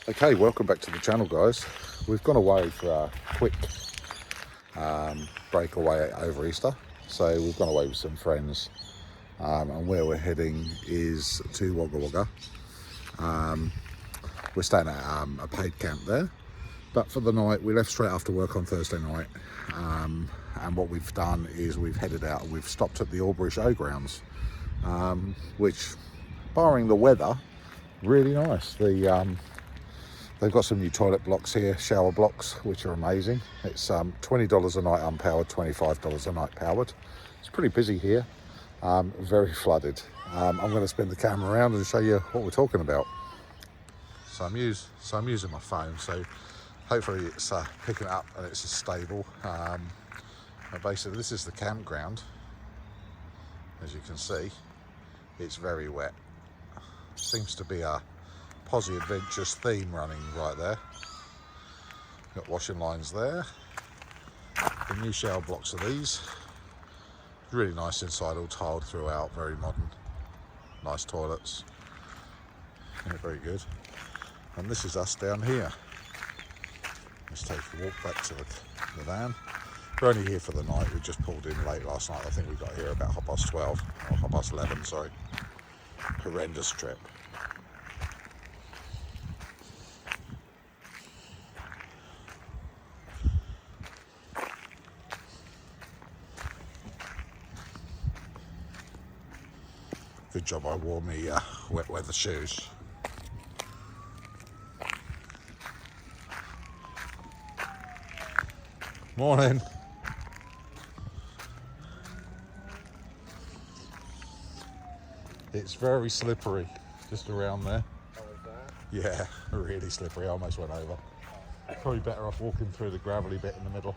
Okay, welcome back to the channel, guys. We've gone away for a quick breakaway over Easter. So we've gone away with some friends, and where we're heading is to Wagga Wagga. We're staying at a paid camp there, but for the night we left straight after work on Thursday night, and what we've done is we've headed out and we've stopped at the Albury showgrounds, which, barring the weather, really nice. They've got some new toilet blocks here, shower blocks, which are amazing. It's $20 a night unpowered, $25 a night powered. It's pretty busy here, very flooded. I'm going to spin the camera around and show you what we're talking about. So I'm using my phone, so hopefully it's picking up and it's stable. But basically, this is the campground. As you can see, it's very wet. Seems to be a Posse Adventures theme running right there. Got washing lines there. The new shower blocks are these. Really nice inside, all tiled throughout, very modern. Nice toilets. Yeah, very good. And this is us down here. Let's take a walk back to the van. We're only here for the night. We just pulled in late last night. I think we got here about 12:30, or 11:30, sorry. Horrendous trip. Good job I wore me wet weather shoes. Morning. It's very slippery just around there. Oh, is that? Yeah, really slippery. I almost went over. Probably better off walking through the gravelly bit in the middle.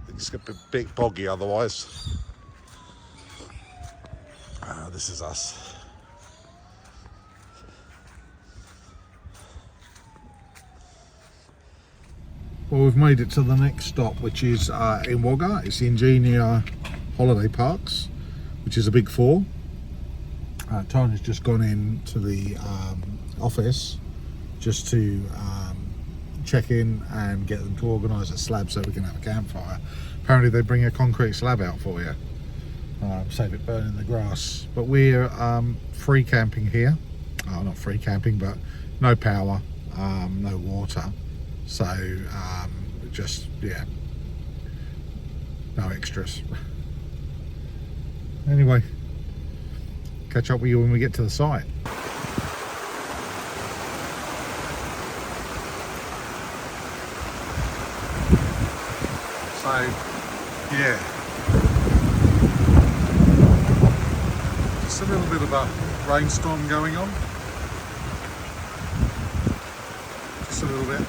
It's a bit boggy otherwise. This is us. Well, we've made it to the next stop, which is in Wagga. It's the Ingenia Holiday Parks, which is a big four. Tanya's just gone into the office just to check in and get them to organise a slab so we can have a campfire. Apparently they bring a concrete slab out for you, save it burning the grass. But we're free camping here. Not free camping, but no power, no water. So just, yeah, no extras. Anyway, catch up with you when we get to the site. So, yeah, just a little bit of a rainstorm going on. Just a little bit.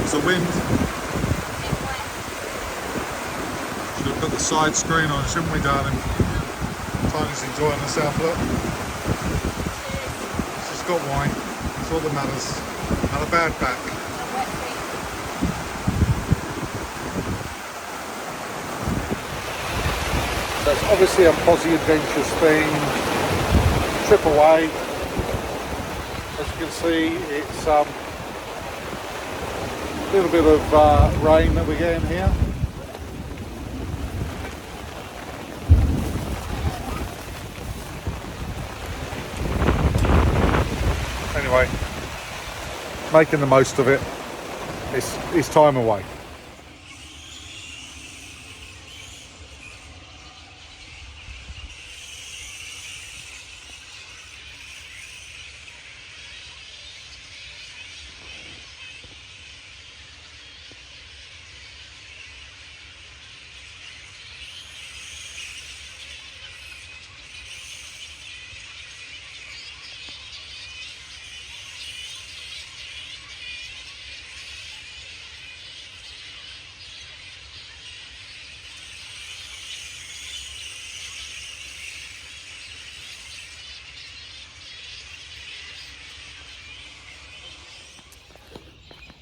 The wind. Should have put the side screen on, shouldn't we, darling? Tiny's enjoying herself, look. She's got wine, that's all that matters. And a bad back. So it's obviously a Posse Adventures themed trip away. As you can see, it's a little bit of rain that we're getting here. Anyway, making the most of it. It's time away.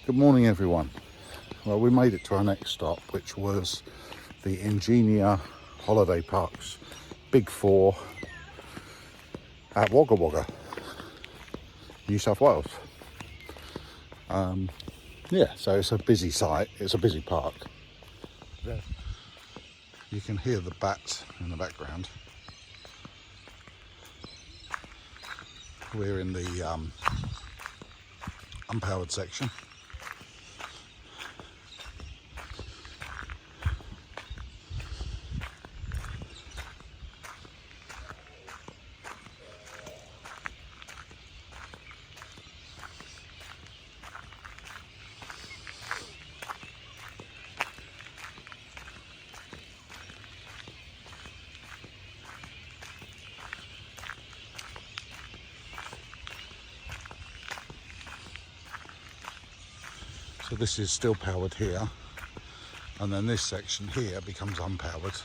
Good morning everyone. Well, we made it to our next stop, which was the Ingenia Holiday Parks Big Four at Wagga Wagga, New South Wales. Yeah, so it's a busy site, it's a busy park. There. You can hear the bats in the background. We're in the unpowered section. So this is still powered here, and then this section here becomes unpowered,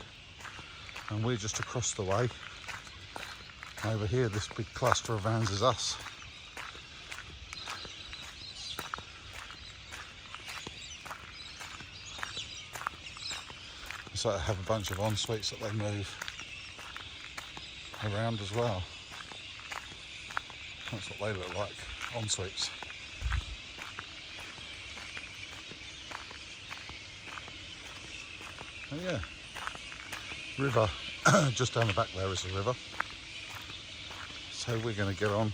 and we're just across the way. Over here, this big cluster of vans is us. So they have a bunch of en-suites that they move around as well. That's what they look like, en-suites. Oh yeah, river, just down the back there is the river. So we're going to get on,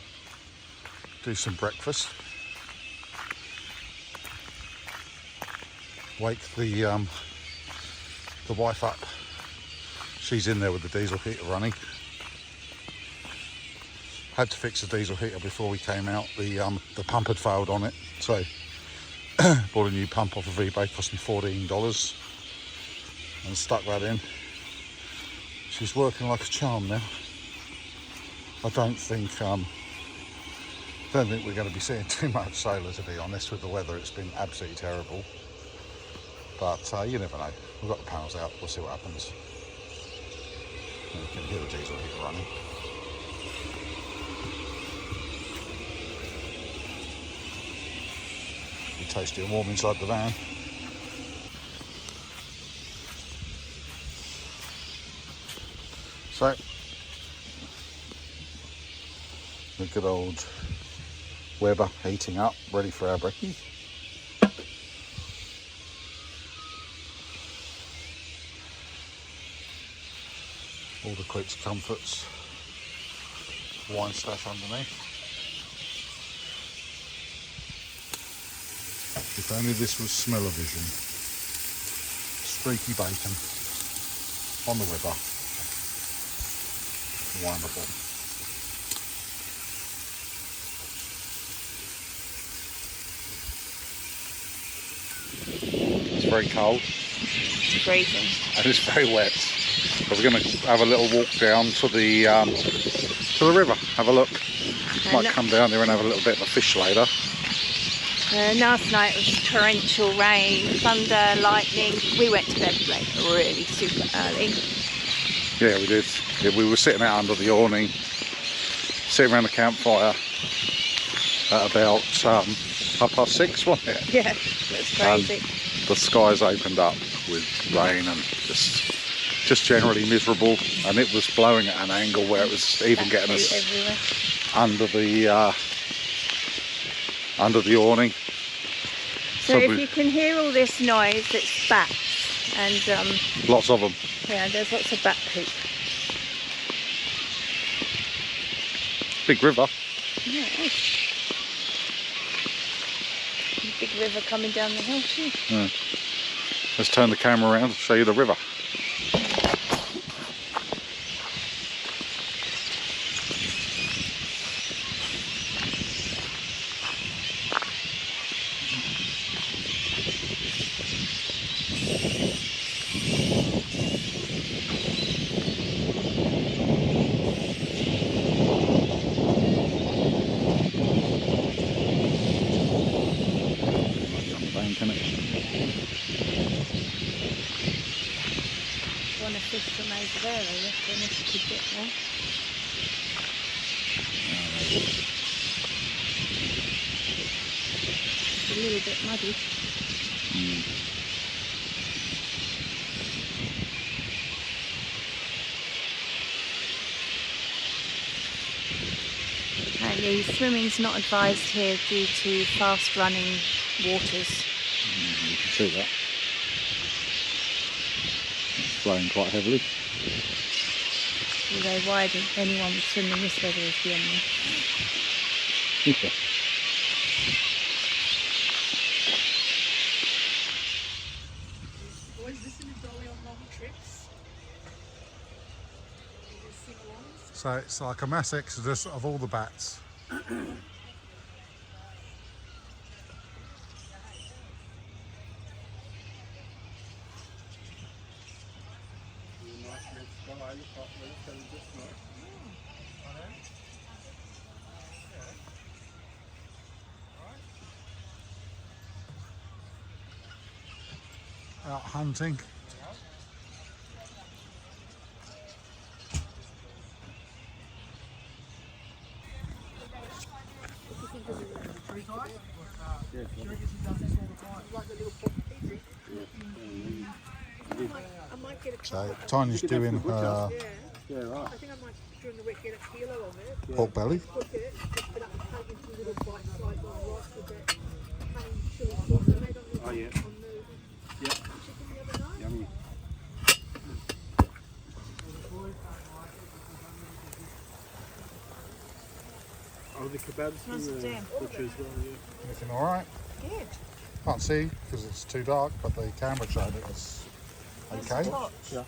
do some breakfast, wake the wife up. She's in there with the diesel heater running. Had to fix the diesel heater before we came out. The pump had failed on it, so bought a new pump off of eBay, cost me $14. And stuck that in. She's working like a charm now. I don't think we're going to be seeing too much solar, to be honest. With the weather, it's been absolutely terrible. But you never know. We've got the panels out. We'll see what happens. And you can hear the diesel heater running. Be tasty and warm inside the van. So, the good old Weber heating up, ready for our brekkie. All the quick comforts, wine stash underneath. If only this was smell-o-vision. Streaky bacon on the Weber. Wonderful. It's very cold. It's freezing. And it's very wet. So we're going to have a little walk down to the river. Have a look. Might come down there and have a little bit of a fish later. Last night it was torrential rain, thunder, lightning. We went to bed really super early. Yeah, we did. Yeah, we were sitting out under the awning, sitting around the campfire at about 6:30, wasn't it? Yeah, that's crazy. The skies opened up with rain and just generally miserable, and it was blowing at an angle where it was even getting us everywhere. under the awning. So if you can hear all this noise, it's bats, and lots of them. Yeah, there's lots of bat poop. Big river. Yeah, it is. Big river coming down the hill too. Yeah. Let's turn the camera around and show you the river. Fish from over there, I reckon, if you could get there. little bit muddy. Apparently swimming's not advised here due to fast running waters. You can see that. It's flowing quite heavily. Although why would anyone would swim in this weather is beyond me. Yeah. So it's like a mass exodus of all the bats. Out hunting. So Tanya's doing her pork belly. Oh yeah. Yeah. Yummy. Oh, the kebabs Nice and the jam. butcher as well, yeah. Looking alright. Good. Can't see because it's too dark, but the camera showed it was okay. Yeah.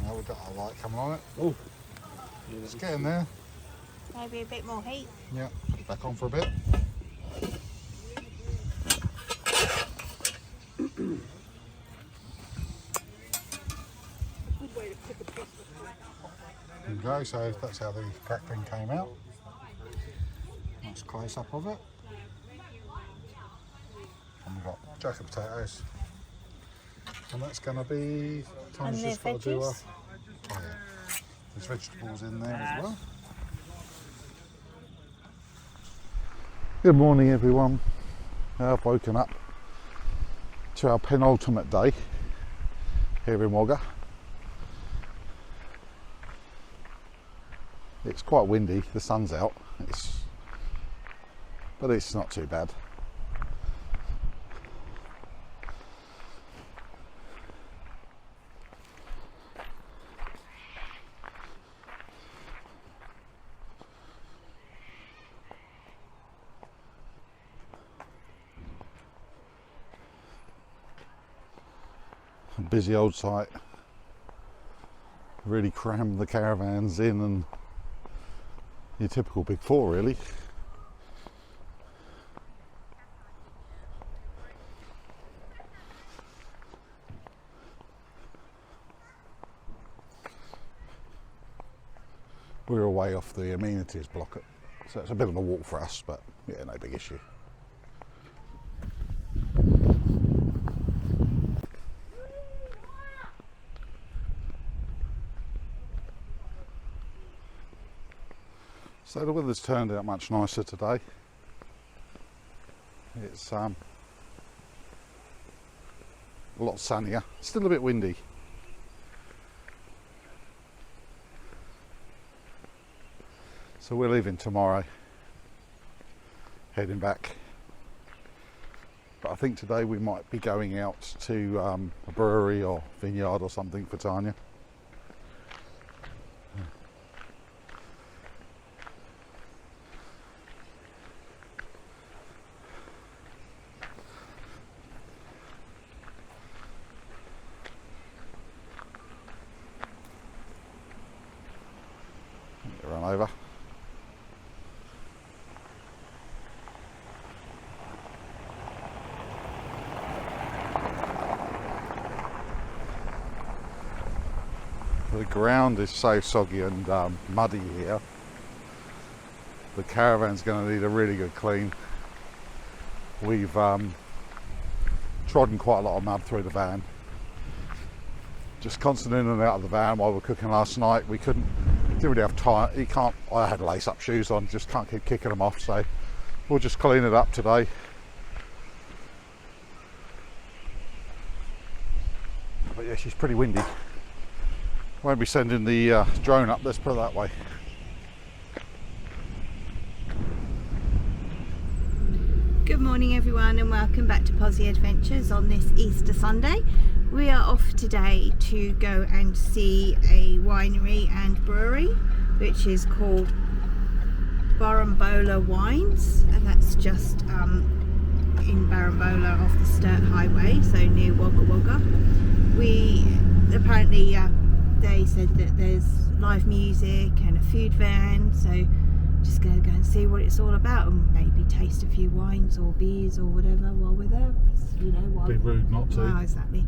Now we've got our light coming on it. Oh. It's getting there. Maybe a bit more heat. Yeah, back on for a bit. There we go, so that's how the crackling came out. Nice close up of it. And we've got jacket potatoes. And that's going to be, Tom's And the just got to do a, veggies. oh yeah, there's vegetables in there as well. Good morning everyone. I've woken up to our penultimate day here in Wagga. It's quite windy, the sun's out, but it's not too bad. A busy old site, really crammed the caravans in, and your typical Big Four really. We're away off the amenities block, so it's a bit of a walk for us, but yeah, no big issue. So the weather's turned out much nicer today. It's a lot sunnier, still a bit windy. So we're leaving tomorrow, heading back. But I think today we might be going out to a brewery or vineyard or something for Tanya. Run over. The ground is so soggy and muddy here. The caravan's going to need a really good clean. We've trodden quite a lot of mud through the van. Just constant in and out of the van while we were cooking last night. We didn't really have time. I had lace-up shoes on, just can't keep kicking them off, so we'll just clean it up today. But yeah, she's pretty windy. Won't be sending the drone up, let's put it that way. Good morning everyone and welcome back to Posy Adventures on this Easter Sunday. We are off today to go and see a winery and brewery which is called Barrambola Wines, and that's just in Barrambola off the Sturt Highway, so near Wagga Wagga. We apparently they said that there's live music and a food van, so just gonna go and see what it's all about and maybe taste a few wines or beers or whatever while we're there. You know, while Be rude not to. Oh, exactly.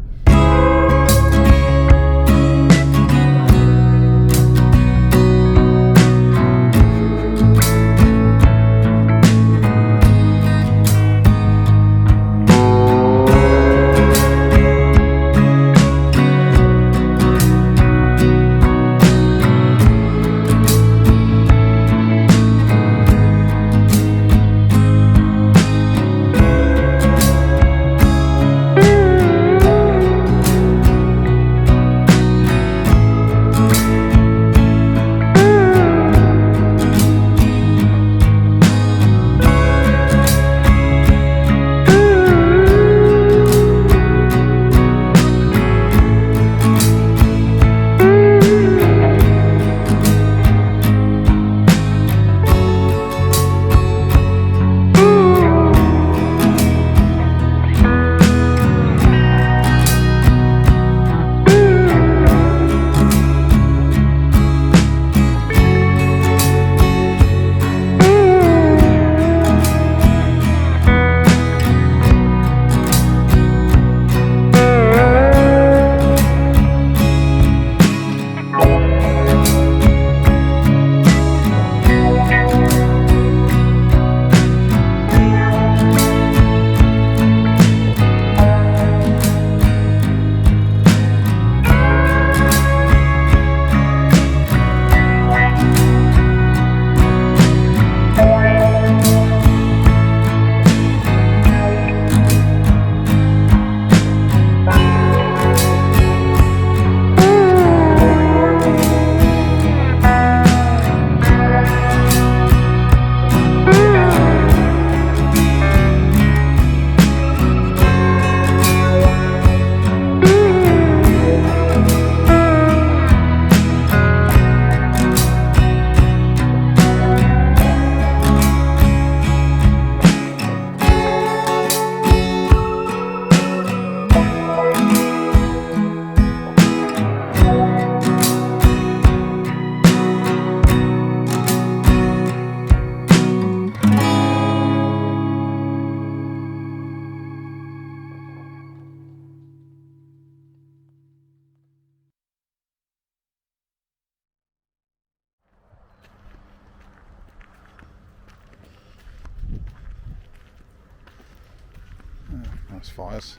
Nice fires.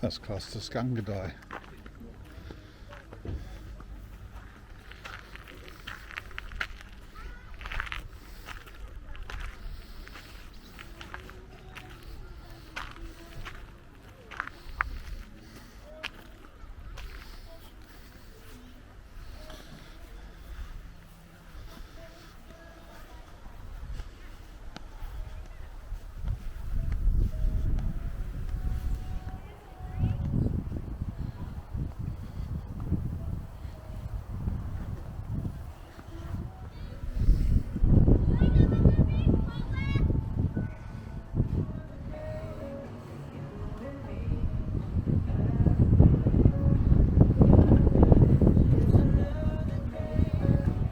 That's classed as Skangadai.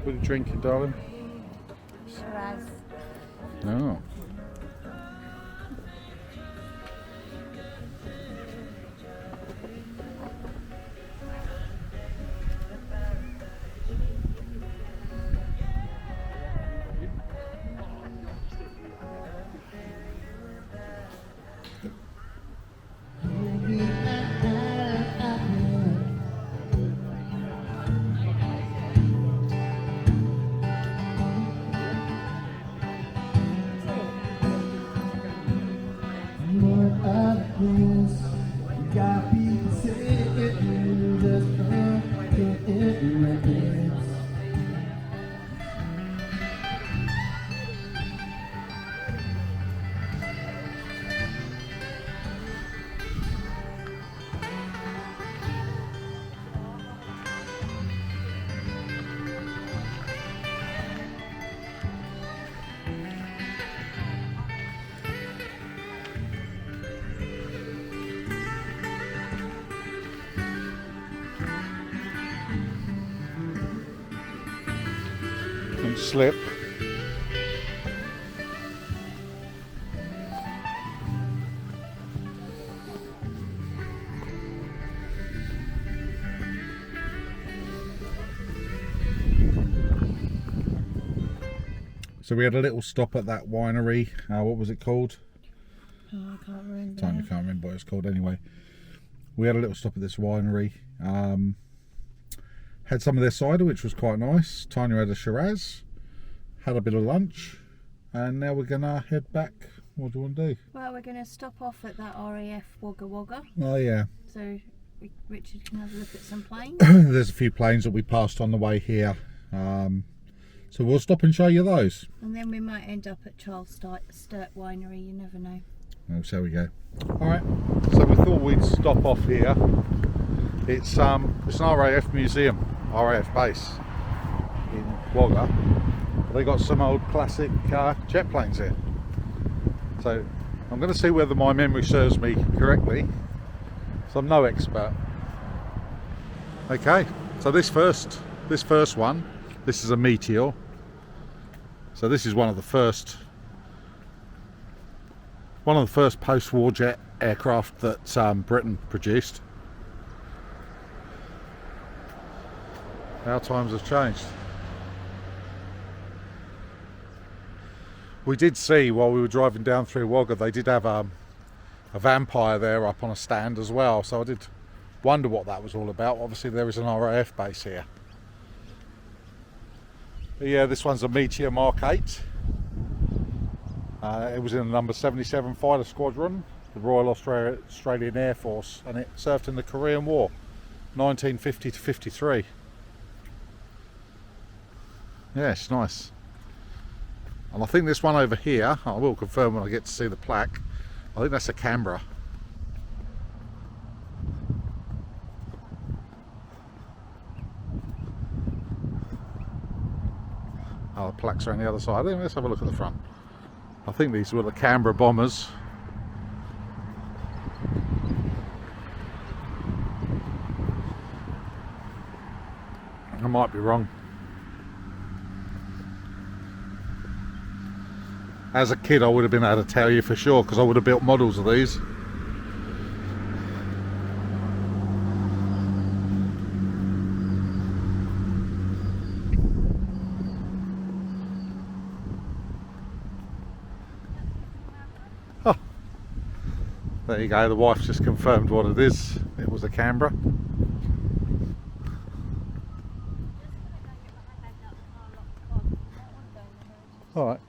What are you drinking, darling? Shiraz. No. won't slip. So we had a little stop at that winery. What was it called? Oh, I can't remember. Tanya can't remember what it's called anyway. We had a little stop at this winery. Had some of their cider, which was quite nice. Tanya had a Shiraz. Had a bit of lunch. And now we're going to head back. What do you want to do? Well, we're going to stop off at that RAF Wagga Wagga. Oh, yeah. So Richard can have a look at some planes. There's a few planes that we passed on the way here. So we'll stop and show you those. And then we might end up at Charles Sturt Winery, you never know. Oh, so we go. Alright, so we thought we'd stop off here. It's an RAF Museum, RAF base in Wagga. They got some old classic jet planes here. So I'm going to see whether my memory serves me correctly. So I'm no expert. Okay, so this first one, this is a Meteor. So this is one of the first post-war jet aircraft that Britain produced. Our times have changed. We did see while we were driving down through Wagga, they did have a vampire there up on a stand as well, so I did wonder what that was all about. Obviously there is an RAF base here. But yeah, this one's a Meteor Mark 8. It was in the number 77 Fighter Squadron, the Royal Australian Air Force, and it served in the Korean War, 1950 to 53. Yeah, it's nice. And I think this one over here, I will confirm when I get to see the plaque, I think that's a Canberra. Oh, the plaques are on the other side. Let's have a look at the front. I think these were the Canberra bombers. I might be wrong. As a kid I would have been able to tell you for sure, because I would have built models of these. Oh, there you go, the wife just confirmed what it is. It was a Canberra. Alright.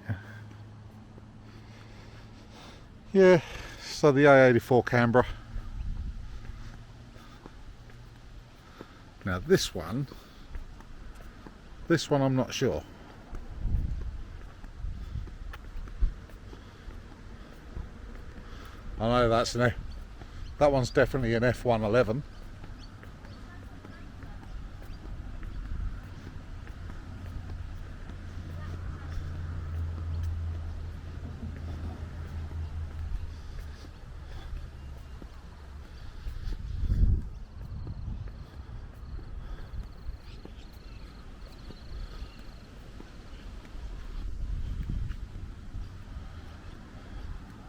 Yeah, so the A84 Canberra. Now this one I'm not sure. I know that one's definitely an F111.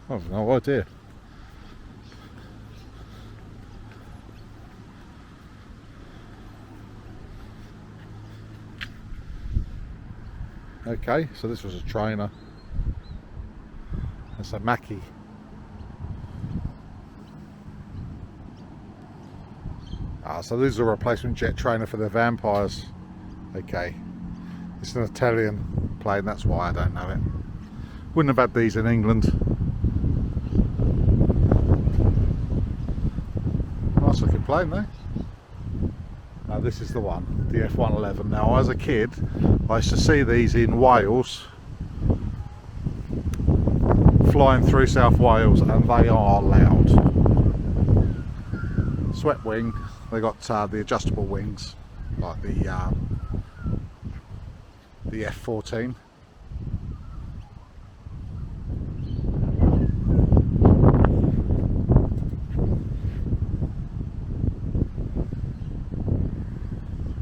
I've no idea. Okay, so this was a trainer. That's a Mackie. So this is a replacement jet trainer for the Vampires. Okay, it's an Italian plane, that's why I don't know it. Wouldn't have had these in England. Nice looking plane though. Now this is the one, the F111. Now as a kid I used to see these in Wales, flying through South Wales, and they are loud. Swept wing, they got the adjustable wings like the F14.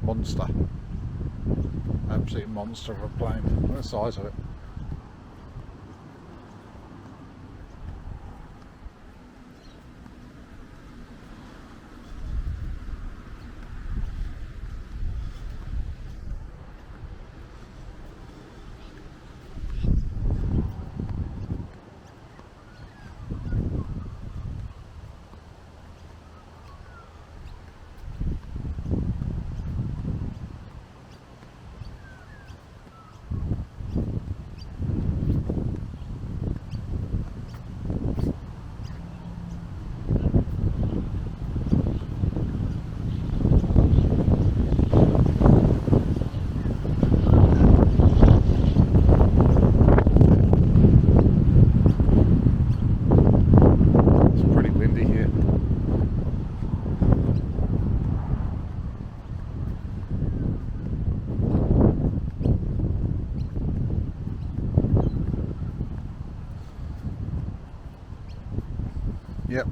Monster. absolute monster of a plane. Look at the size of it. Yep.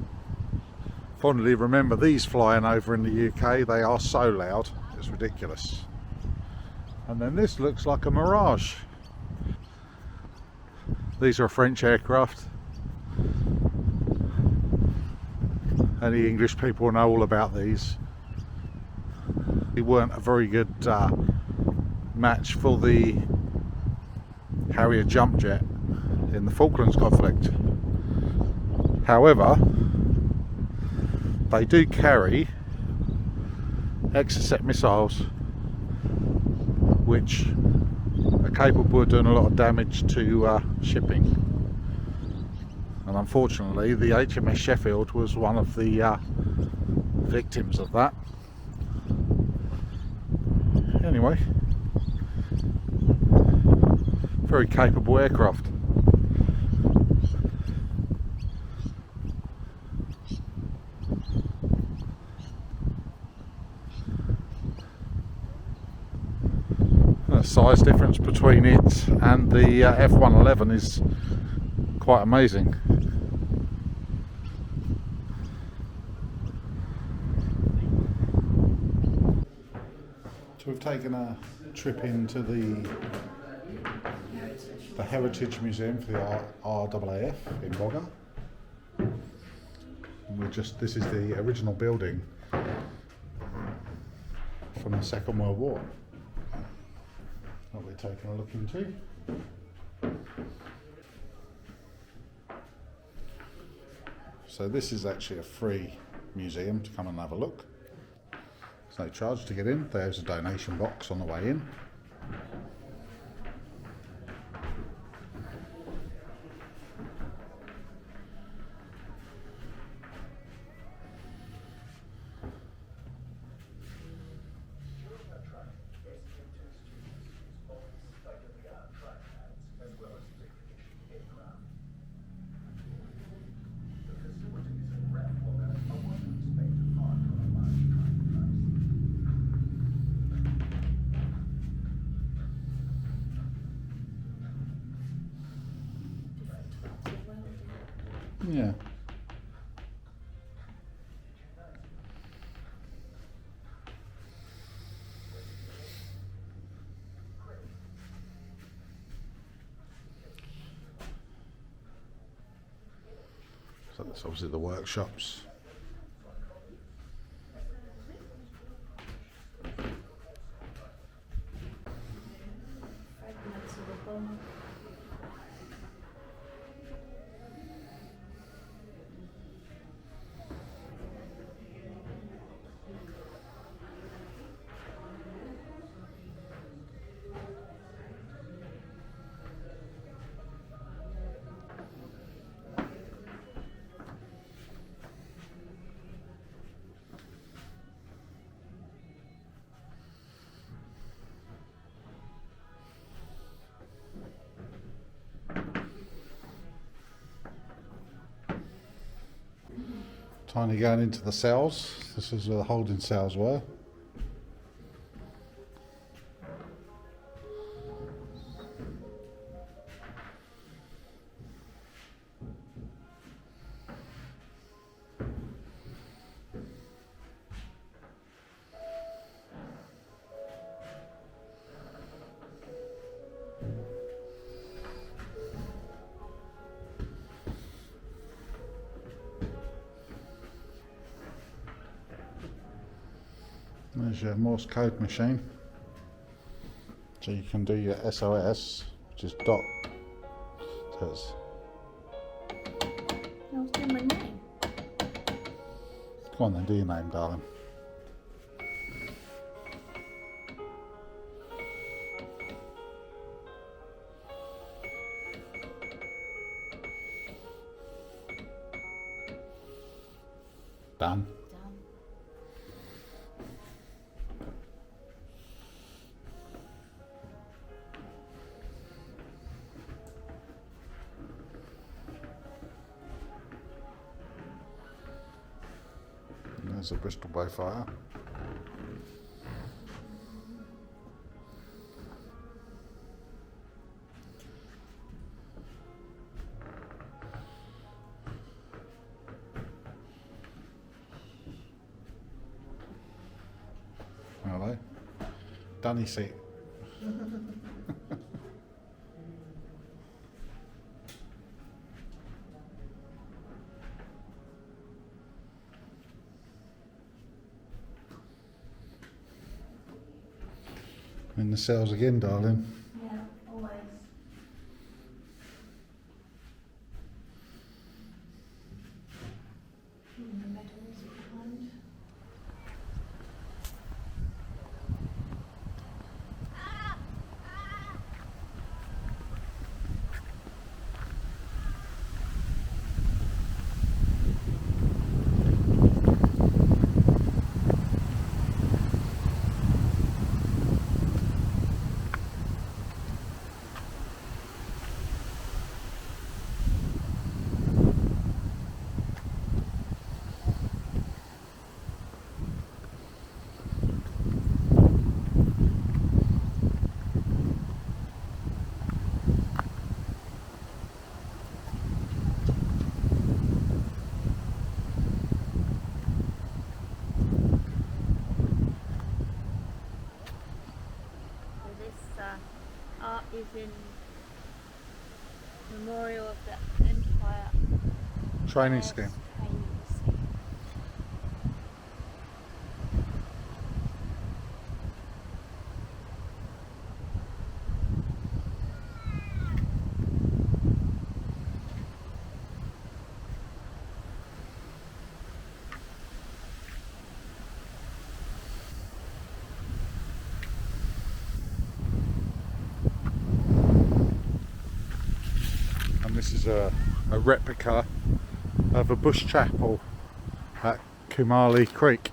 Fondly remember these flying over in the UK. They are so loud, it's ridiculous. And then this looks like a Mirage. These are French aircraft. Any English people know all about these. They weren't a very good match for the Harrier jump jet in the Falklands conflict. However, they do carry Exocet missiles which are capable of doing a lot of damage to shipping. And unfortunately the HMS Sheffield was one of the victims of that. Anyway, very capable aircraft. The size difference between it and the F-111 is quite amazing. So we've taken a trip into the Heritage Museum for the RAAF in Wagga. This is the original building from the Second World War that we're taking a look into. So this is actually a free museum to come and have a look. There's no charge to get in. There's a donation box on the way in. Yeah. So that's obviously the workshops. Tiny going into the cells. This is where the holding cells were. There's your Morse code machine. So you can do your SOS, which is dot. So it's, I was doing my name. come on then, do your name, darling. Done. And there's a Bristol Bay fire. Hello. Dunny seat. In the cells again, darling. Yeah, always. The medals behind. Art is in memorial of the Empire Training scheme. training scheme. And this is a replica of a bush chapel at Kumali Creek.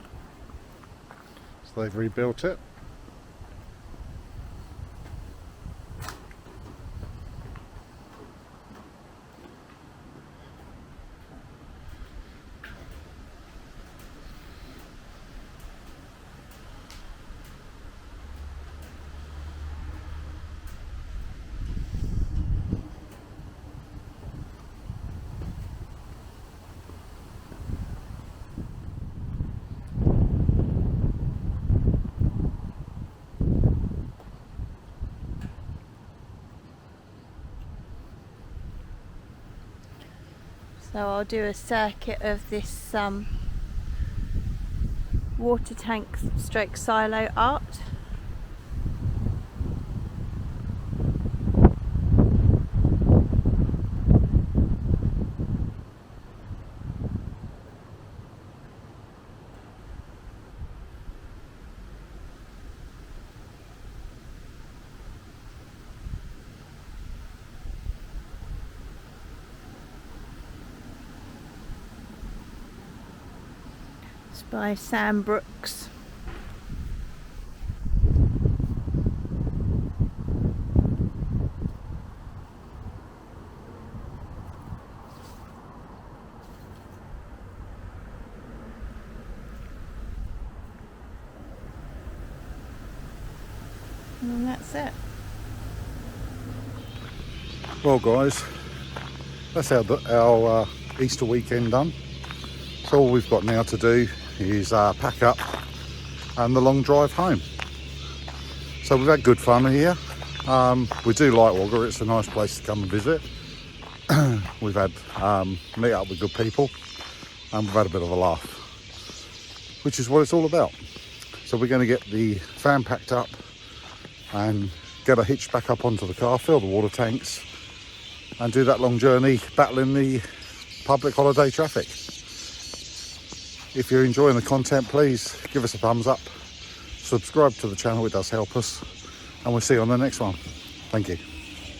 So they've rebuilt it. So I'll do a circuit of this water tank stroke silo art. By Sam Brooks. And that's it. Well guys, that's our Easter weekend done. So all we've got now to do is pack up and the long drive home. So we've had good fun here. We do like Wagga, it's a nice place to come and visit. We've had meet up with good people and we've had a bit of a laugh, which is what it's all about. So we're going to get the van packed up and get her hitched back up onto the car, fill the water tanks, and do that long journey battling the public holiday traffic. If you're enjoying the content, please give us a thumbs up, subscribe to the channel, it does help us, and we'll see you on the next one. Thank you.